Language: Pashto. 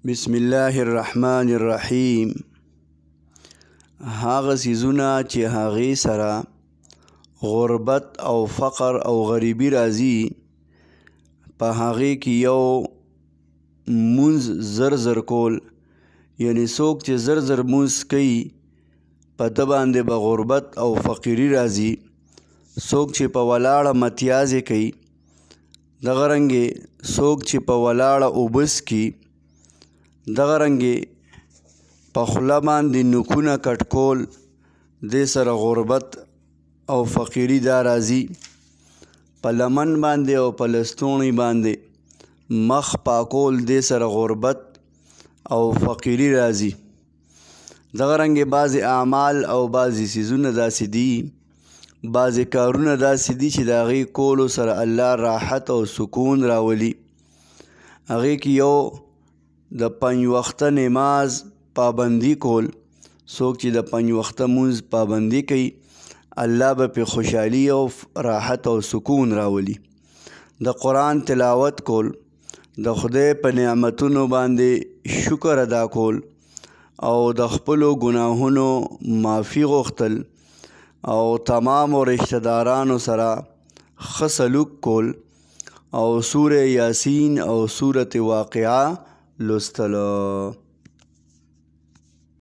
بسم الله الرحمن الرحیم. هغه سیزونه چې هغې سره غربت او فقر او غریبي راځي، په هغې کې یو مونځ زر کول، یعنی څوک چې زر مونځ کوي په ده باندې به غربت او فقیري راځي. څوک چې په ولاړه متیازې کوي، دغه رنګې څوک چې په ولاړه اوبه څښي، دغه رنګې په خوله باندې نوکونه کټ کول، دې سره غربت او فقیري دا راځي. په لمن باندې او په لستوڼي باندې مخ پاکول، دې سره غربت او فقیري راځي. دغه رنګې بعضې اعمال او بعضې څیزونه داسې دي، بعضې کارونه داسې دي چې د هغې کولو سره الله راحت او سکون راولي. هغې کې یو د 5 وخته نماز پابندي کول. څوک چې د 5 وخته مونځ پابندي کوي، الله به پې خوشحالي او راحت او سکون راولي. د قرآن تلاوت کول، د خدای په نعمتونو باندې شکر ادا کول او د خپلو ګناهونو معافي غوښتل او تمامو رشته دارانو سره ښه سلوک کول او سوره یاسین او سورة واقعه لوستل.